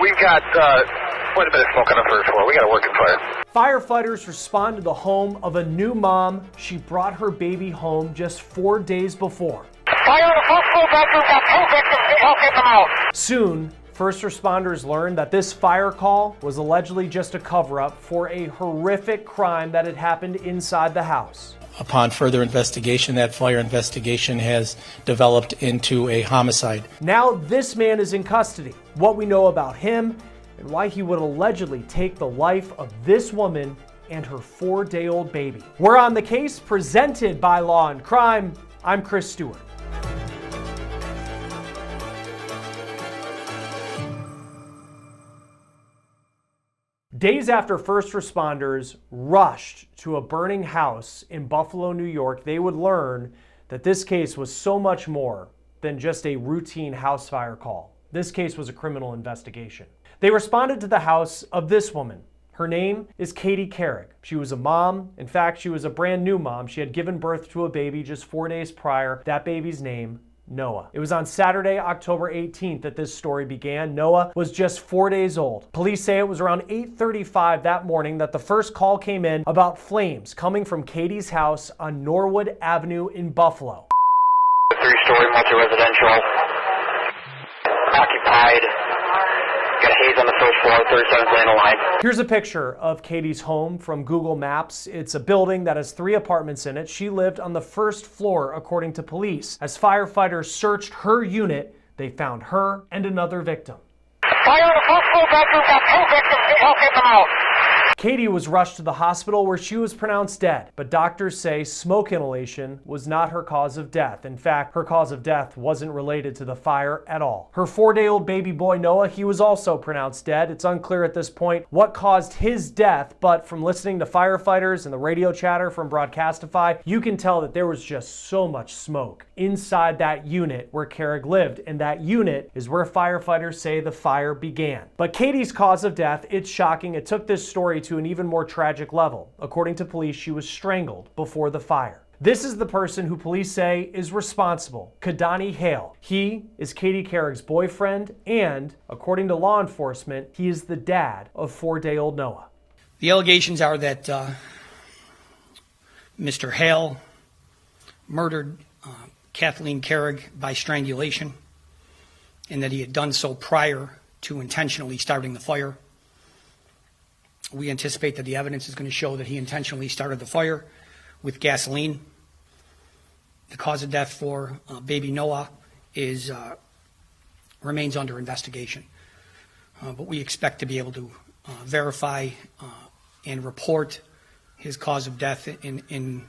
We've got quite a bit of smoke on the first floor. We got a working fire. Firefighters respond to the home of a new mom. She brought her baby home just 4 days before. Fire on the first floor bedroom, got 2 victims. Need help getting them out. Soon, first responders learned that this fire call was allegedly just a cover-up for a horrific crime that had happened inside the house. Upon further investigation, that fire investigation has developed into a homicide. Now this man is in custody. What we know about him and why he would allegedly take the life of this woman and her 4-day-old baby. We're on the case, presented by Law and Crime. I'm Chris Stewart. Days after first responders rushed to a burning house in Buffalo, New York, they would learn that this case was so much more than just a routine house fire call. This case was a criminal investigation. They responded to the house of this woman. Her name is Catie Carrig. She was a mom. In fact, she was a brand new mom. She had given birth to a baby just 4 days prior. That baby's name, Noah. It was on Saturday, October 18th that this story began. Noah was just 4 days old. Police say it was around 8:35 that morning that the first call came in about flames coming from Catie's house on Norwood Avenue in Buffalo. 3-story multi-residential, occupied. Got a haze on the first floor, 37th lane line. Here's a picture of Catie's home from Google Maps. It's a building that has 3 apartments in it. She lived on the first floor, according to police. As firefighters searched her unit, they found her and another victim. Fire on the first floor bedroom, got 2 victims. Need help getting them out. Catie was rushed to the hospital where she was pronounced dead, but doctors say smoke inhalation was not her cause of death. In fact, her cause of death wasn't related to the fire at all. Her 4-day-old baby boy, Noah, he was also pronounced dead. It's unclear at this point what caused his death, but from listening to firefighters and the radio chatter from Broadcastify, you can tell that there was just so much smoke inside that unit where Carrig lived, and that unit is where firefighters say the fire began. But Catie's cause of death, it's shocking. It took this story to an even more tragic level. According to police, she was strangled before the fire. This is the person who police say is responsible, Kidane Haile. He is Catie Carrig's boyfriend, and according to law enforcement, he is the dad of 4-day-old Noah. The allegations are that Mr. Haile murdered Kathleen Carrig by strangulation, and that he had done so prior to intentionally starting the fire. We anticipate that the evidence is going to show that he intentionally started the fire with gasoline. The cause of death for baby Noah remains under investigation. But we expect to be able to verify and report his cause of death in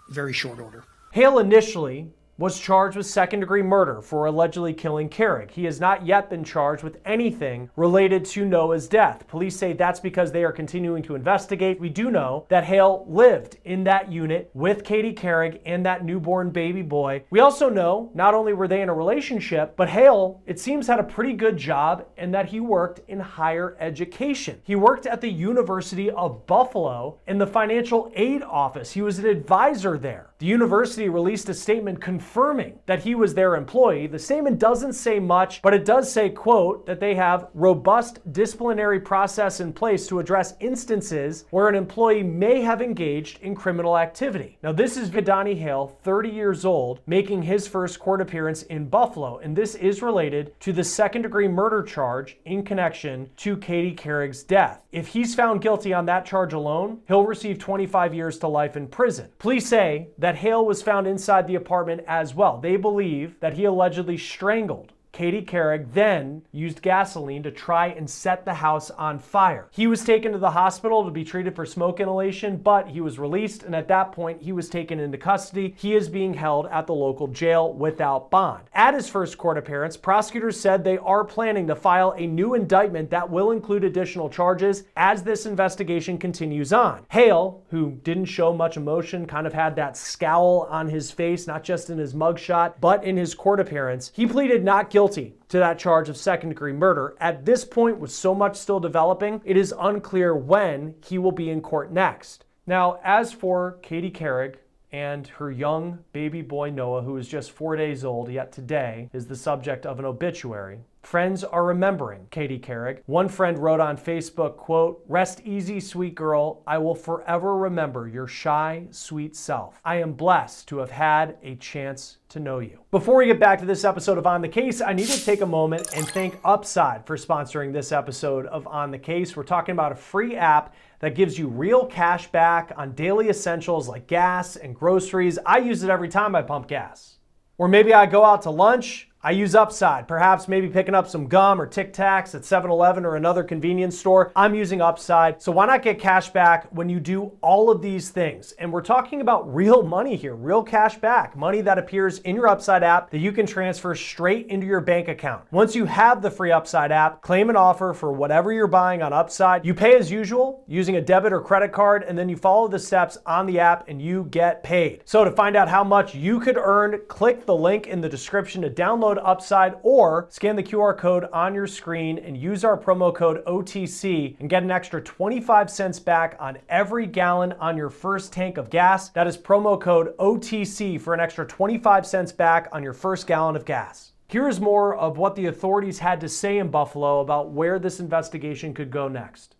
very short order. Haile initially was charged with second-degree murder for allegedly killing Carrig. He has not yet been charged with anything related to Noah's death. Police say that's because they are continuing to investigate. We do know that Haile lived in that unit with Catie Carrig and that newborn baby boy. We also know not only were they in a relationship, but Haile, it seems, had a pretty good job and that he worked in higher education. He worked at the University of Buffalo in the financial aid office. He was an advisor there. The university released a statement confirming that he was their employee. The statement doesn't say much, but it does say, quote, that they have robust disciplinary process in place to address instances where an employee may have engaged in criminal activity. Now, this is Kidane Haile, 30 years old, making his first court appearance in Buffalo, and this is related to the second-degree murder charge in connection to Catie Carrig's death. If he's found guilty on that charge alone, he'll receive 25 years to life in prison. Police say that Haile was found inside the apartment as well. They believe that he allegedly strangled Catie Carrig, then used gasoline to try and set the house on fire. He was taken to the hospital to be treated for smoke inhalation, but he was released, and at that point, he was taken into custody. He is being held at the local jail without bond. At his first court appearance, prosecutors said they are planning to file a new indictment that will include additional charges as this investigation continues on. Haile, who didn't show much emotion, kind of had that scowl on his face, not just in his mugshot, but in his court appearance, he pleaded not guilty to that charge of second-degree murder. At this point, with so much still developing, it is unclear when he will be in court next. Now, as for Catie Carrig and her young baby boy Noah, who is just 4 days old, yet today is the subject of an obituary, friends are remembering Katie Carrig. One friend wrote on Facebook, quote, "Rest easy, sweet girl. I will forever remember your shy, sweet self. I am blessed to have had a chance to know you." Before we get back to this episode of On the Case, I need to take a moment and thank Upside for sponsoring this episode of On the Case. We're talking about a free app that gives you real cash back on daily essentials like gas and groceries. I use it every time I pump gas. Or maybe I go out to lunch, I use Upside, perhaps maybe picking up some gum or Tic Tacs at 7-Eleven or another convenience store. I'm using Upside, so why not get cash back when you do all of these things? And we're talking about real money here, real cash back, money that appears in your Upside app that you can transfer straight into your bank account. Once you have the free Upside app, claim an offer for whatever you're buying on Upside. You pay as usual using a debit or credit card, and then you follow the steps on the app and you get paid. So to find out how much you could earn, click the link in the description to download Upside or scan the QR code on your screen and use our promo code OTC and get an extra 25 cents back on every gallon on your first tank of gas. That is promo code OTC for an extra 25 cents back on your first gallon of gas. Here's more of what the authorities had to say in Buffalo about where this investigation could go next.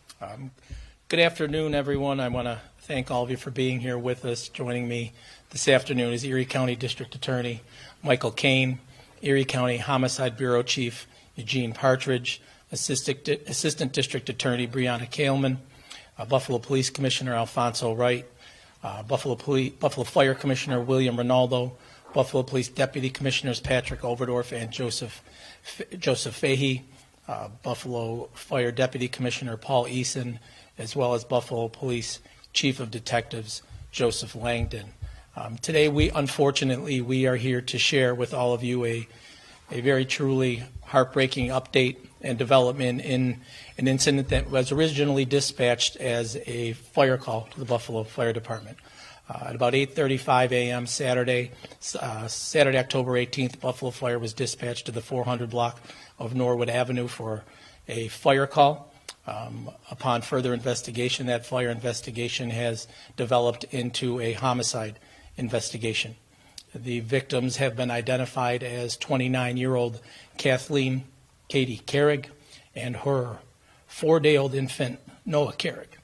Good afternoon, everyone. I want to thank all of you for being here with us. Joining me this afternoon is Erie County District Attorney Michael Kane, Erie County Homicide Bureau Chief Eugene Partridge, Assistant District Attorney Brianna Kaleman, Buffalo Police Commissioner Alfonso Wright, Buffalo Fire Commissioner William Ronaldo, Buffalo Police Deputy Commissioners Patrick Overdorf and Joseph Fahey, Buffalo Fire Deputy Commissioner Paul Eason, as well as Buffalo Police Chief of Detectives Joseph Langdon. Today, unfortunately, we are here to share with all of you a very truly heartbreaking update and development in an incident that was originally dispatched as a fire call to the Buffalo Fire Department. At about 8:35 a.m. Saturday, October 18th, Buffalo Fire was dispatched to the 400 block of Norwood Avenue for a fire call. Upon further investigation, that fire investigation has developed into a homicide investigation. The victims have been identified as 29-year-old Kathleen Katie Carrig and her 4-day-old infant Noah Carrig.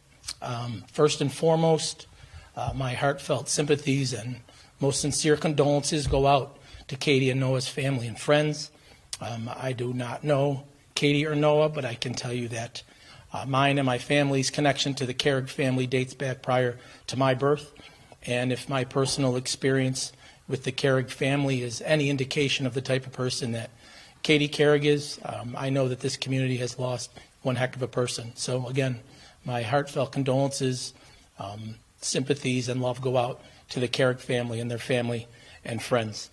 First and foremost, my heartfelt sympathies and most sincere condolences go out to Katie and Noah's family and friends. I do not know Katie or Noah, but I can tell you that mine and my family's connection to the Carrig family dates back prior to my birth. And if my personal experience with the Carrig family is any indication of the type of person that Katie Carrig is, I know that this community has lost one heck of a person. So again, my heartfelt condolences, sympathies, and love go out to the Carrig family and their family and friends.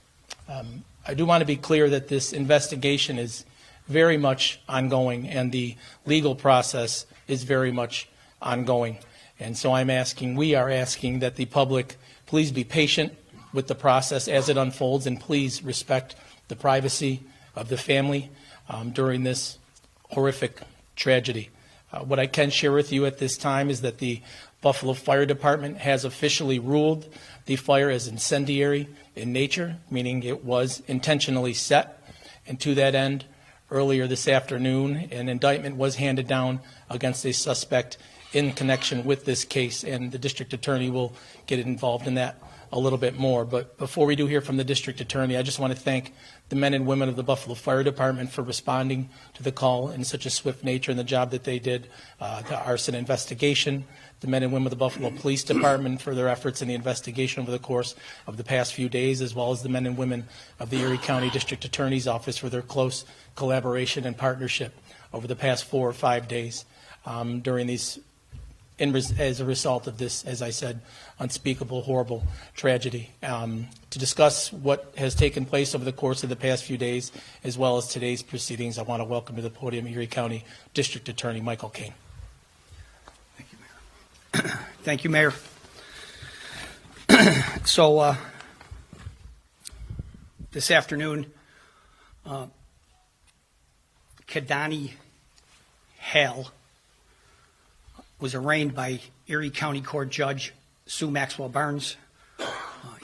I do want to be clear that this investigation is very much ongoing and the legal process is very much ongoing. And so we are asking that the public please be patient with the process as it unfolds and please respect the privacy of the family during this horrific tragedy. What I can share with you at this time is that the Buffalo Fire Department has officially ruled the fire as incendiary in nature, meaning it was intentionally set. And to that end, earlier this afternoon, an indictment was handed down against a suspect in connection with this case, and the district attorney will get involved in that a little bit more. But before we do hear from the district attorney, I just want to thank the men and women of the Buffalo Fire Department for responding to the call in such a swift nature and the job that they did, the arson investigation, the men and women of the Buffalo Police Department for their efforts in the investigation over the course of the past few days, as well as the men and women of the Erie County District Attorney's Office for their close collaboration and partnership over the past 4 or 5 days during these as a result of this, as I said, unspeakable, horrible tragedy. To discuss what has taken place over the course of the past few days, as well as today's proceedings, I want to welcome to the podium Erie County District Attorney Michael Kane. Thank you, Mayor. Thank you, Mayor. So this afternoon, Kidane Haile was arraigned by Erie County Court Judge Sue Maxwell Barnes.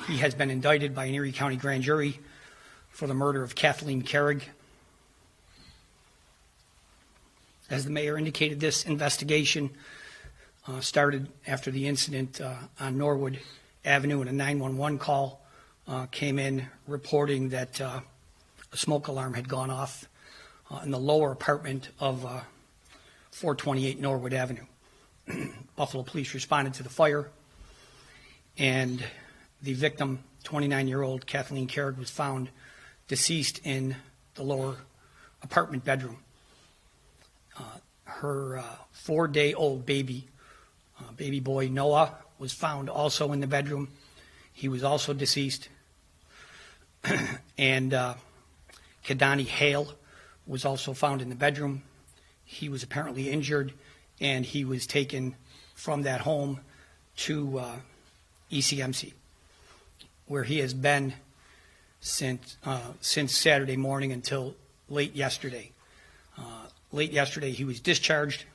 He has been indicted by an Erie County grand jury for the murder of Kathleen Carrig. As the mayor indicated, this investigation started after the incident on Norwood Avenue, and a 911 call came in reporting that a smoke alarm had gone off in the lower apartment of 428 Norwood Avenue. Buffalo police responded to the fire, and the victim, 29-year-old Kathleen Carrig, was found deceased in the lower apartment bedroom. Her 4-day-old baby boy Noah, was found also in the bedroom. He was also deceased. And Kidane Haile was also found in the bedroom. He was apparently injured, and he was taken from that home to ECMC, where he has been since Saturday morning until late yesterday. Late yesterday, he was discharged,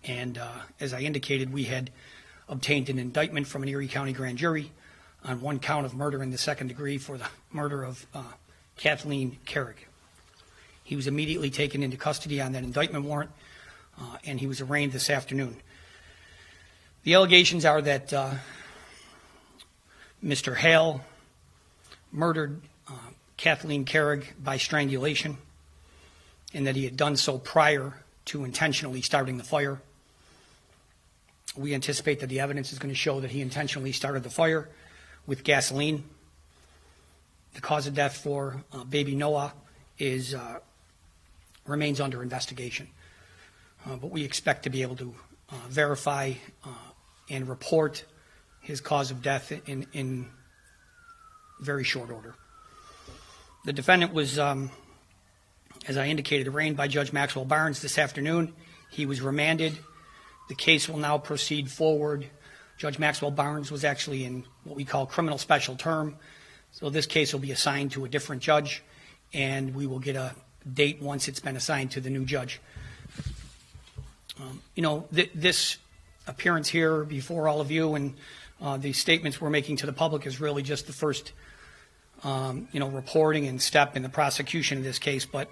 and as I indicated, we had obtained an indictment from an Erie County grand jury on one count of murder in the second degree for the murder of Kathleen Carrig. He was immediately taken into custody on that indictment warrant, and he was arraigned this afternoon. The allegations are that Mr. Haile murdered Kathleen Carrig by strangulation, and that he had done so prior to intentionally starting the fire. We anticipate that the evidence is going to show that he intentionally started the fire with gasoline. The cause of death for baby Noah remains under investigation, but we expect to be able to verify and report his cause of death in very short order. The defendant was, as I indicated, arraigned by Judge Maxwell Barnes this afternoon. He was remanded. The case will now proceed forward. Judge Maxwell Barnes was actually in what we call criminal special term, so this case will be assigned to a different judge, and we will get a date once it's been assigned to the new judge. This appearance here before all of you and the statements we're making to the public is really just the first reporting and step in the prosecution of this case. But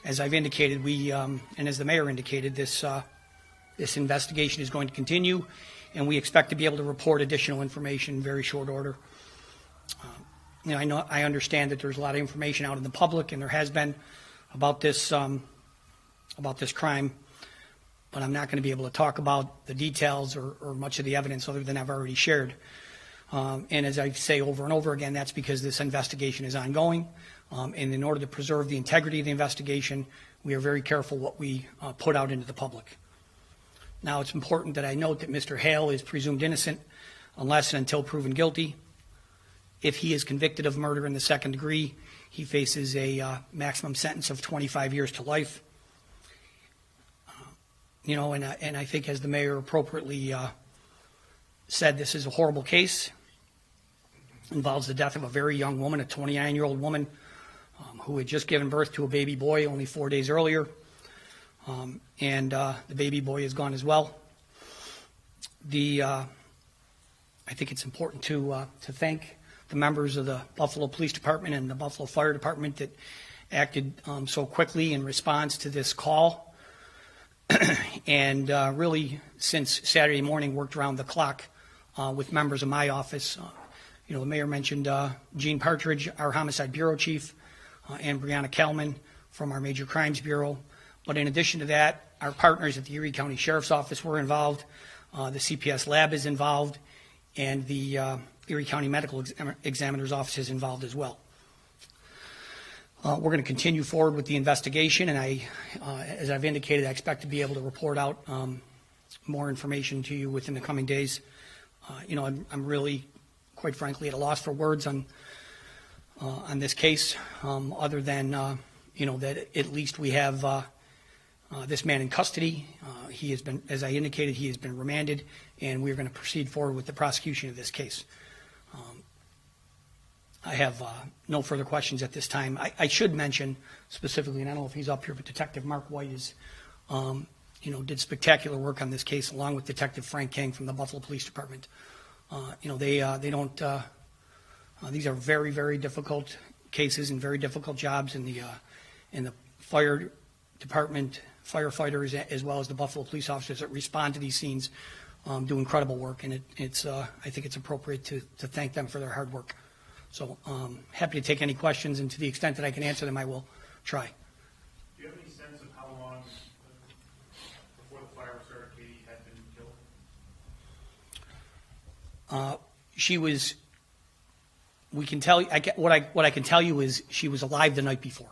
as I've indicated, and as the mayor indicated, this investigation is going to continue, and we expect to be able to report additional information in very short order. I understand that there's a lot of information out in the public, and there has been about this crime, but I'm not going to be able to talk about the details or much of the evidence other than I've already shared. And as I say over and over again, that's because this investigation is ongoing. And in order to preserve the integrity of the investigation, we are very careful what we put out into the public. Now, it's important that I note that Mr. Haile is presumed innocent unless and until proven guilty. If he is convicted of murder in the second degree, he faces a maximum sentence of 25 years to life. And I think, as the mayor appropriately said, this is a horrible case. It involves the death of a very young woman, a 29-year-old woman who had just given birth to a baby boy only 4 days earlier. And the baby boy is gone as well. I think it's important to thank the members of the Buffalo Police Department and the Buffalo Fire Department that acted so quickly in response to this call. And really, since Saturday morning, worked around the clock with members of my office. The mayor mentioned Gene Partridge, our Homicide Bureau Chief, and Brianna Kelman from our Major Crimes Bureau. But in addition to that, our partners at the Erie County Sheriff's Office were involved. The CPS lab is involved, and the Erie County Medical Examiner's Office is involved as well. We're going to continue forward with the investigation, and as I've indicated, I expect to be able to report out more information to you within the coming days. I'm really, quite frankly, at a loss for words on this case, other than that at least we have this man in custody. He has been, as I indicated, he has been remanded, and we're going to proceed forward with the prosecution of this case. I have no further questions at this time. I should mention specifically, and I don't know if he's up here, but Detective Mark White is, did spectacular work on this case, along with Detective Frank King from the Buffalo Police Department. They don't. These are very, very difficult cases and very difficult jobs in the fire department, firefighters as well as the Buffalo police officers that respond to these scenes do incredible work, and I think it's appropriate to thank them for their hard work. So happy to take any questions, and to the extent that I can answer them, I will try. Do you have any sense of how long before the fire started Katie had been killed? She was. We can tell you. What I can tell you is she was alive the night before.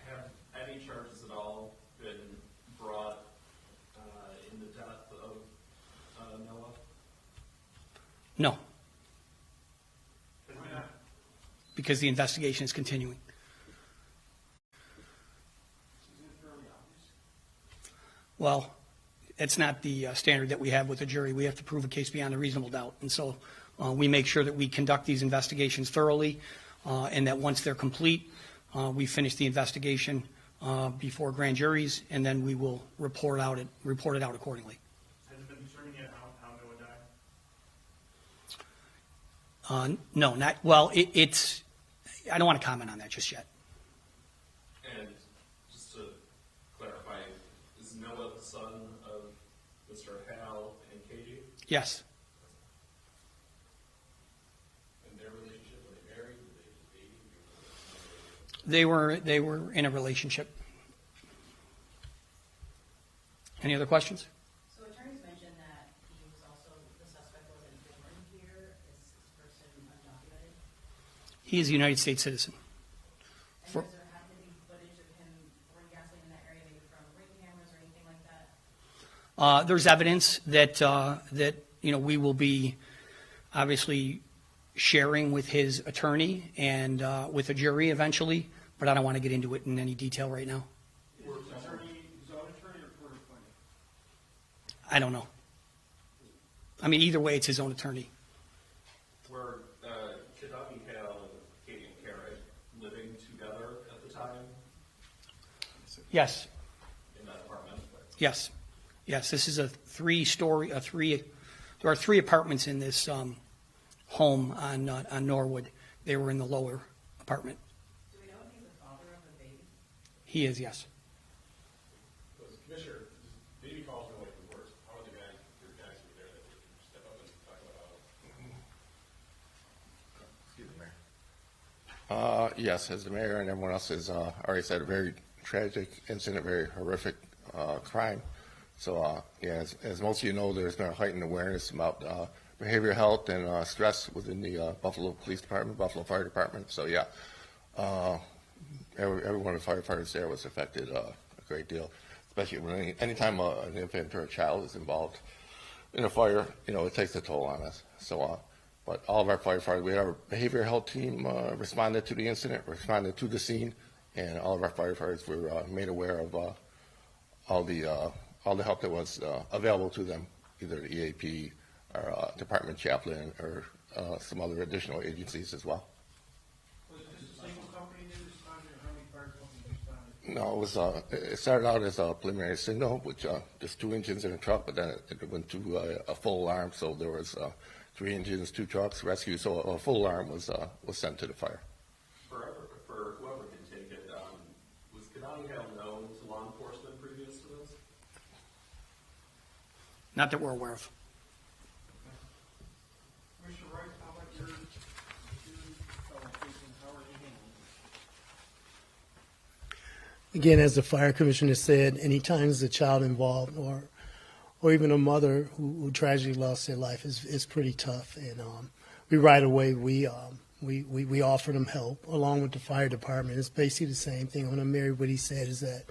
Have any charges at all been brought in the death of Noah? No. Because the investigation is continuing. Well, it's not the standard that we have with a jury. We have to prove a case beyond a reasonable doubt. And so we make sure that we conduct these investigations thoroughly and that once they're complete, we finish the investigation before grand juries, and then we will report it out accordingly. Has it been determined yet how Noah died? No, not well. It's. I don't want to comment on that just yet. And just to clarify, is Noah the son of Mr. Haile and Katie? Yes. And their relationship, were they married? Were they dating? They were in a relationship. Any other questions? So attorneys mentioned that he was also, the suspect wasn't born here. Is this person undocumented? He is a United States citizen. And does there happen to be footage of him pouring gasoline in that area, maybe from ring cameras or anything like that? There's evidence that we will be obviously sharing with his attorney and with a jury eventually, but I don't want to get into it in any detail right now. Is his attorney his own attorney or court appointed? I don't know. I mean, either way, it's his own attorney. Were Kidane Haile and Katie and Carrig living together at the time Yes. in that apartment? Yes. Yes. This is a three-story. There are three apartments in this home on Norwood. They were in the lower apartment. Do we know if he's the father of the baby? He is. Yes. Commissioner, baby calls are like the worst. How are the guys, your guys who were there that would step up and talk about Excuse me, Mayor. Yes, as the mayor and everyone else has already said, a very tragic incident, very horrific crime. So, as most of you know, there's been a heightened awareness about behavioral health and stress within the Buffalo Police Department, Buffalo Fire Department. So, every one of the firefighters there was affected a great deal, especially when anytime an infant or a child is involved in a fire, it takes a toll on us. So, but all of our firefighters, we had our behavioral health team responded to the incident, responded to the scene, and all of our firefighters were made aware of all the help that was available to them, either the EAP or department chaplain or some other additional agencies as well. Was it just a single company that responded, or how many fire companies responded? No, it started out as a preliminary signal, which just 2 engines in a truck, but then it went to a full alarm. So there was 3 engines, 2 trucks, rescue. So a full alarm was sent to the fire. For whoever can take it, was Kidane Haile known to law enforcement previous to this? Not that we're aware of. Commissioner Wright, how about your fellow citizens? How are they handling it? Again, as the fire commissioner said, anytime there's a child involved or even a mother who tragically lost their life is pretty tough. And we right away, we offer them help along with the fire department. It's basically the same thing. I want to mirror what he said is that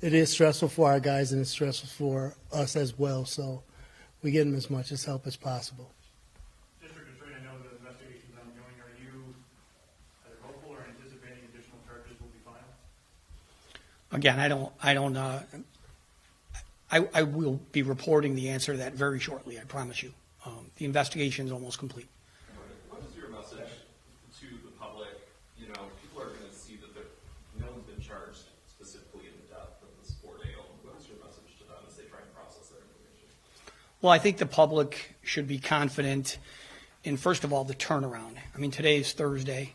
it is stressful for our guys and it's stressful for us as well. So we get them as much as help as possible. District Attorney, I know the investigation's ongoing. Are you either hopeful or anticipating additional charges will be filed? Again, I will be reporting the answer to that very shortly. I promise you. The investigation is almost complete. What is your message to the public? People are going to see that no one's been charged specifically in the death of this poor Dale. What is your message to them as they try and process that information? Well, I think the public should be confident in, first of all, the turnaround. I mean, today is Thursday.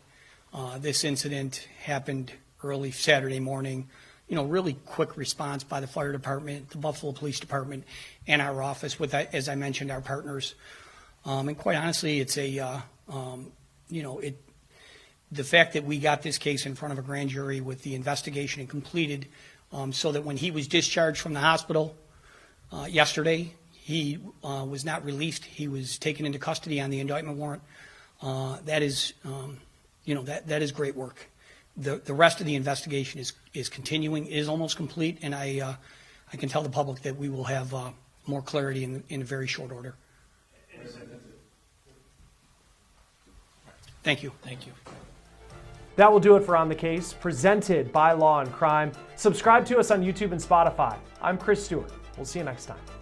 This incident happened early Saturday morning. really quick response by the fire department, the Buffalo Police Department, and our office with, as I mentioned, our partners. And quite honestly, it's the fact that we got this case in front of a grand jury with the investigation completed, so that when he was discharged from the hospital yesterday, he was not released. He was taken into custody on the indictment warrant. That is, that is great work. The rest of the investigation is continuing, is almost complete, and I can tell the public that we will have more clarity in a very short order. Thank you. Thank you. That will do it for On the Case, presented by Law and Crime. Subscribe to us on YouTube and Spotify. I'm Chris Stewart. We'll see you next time.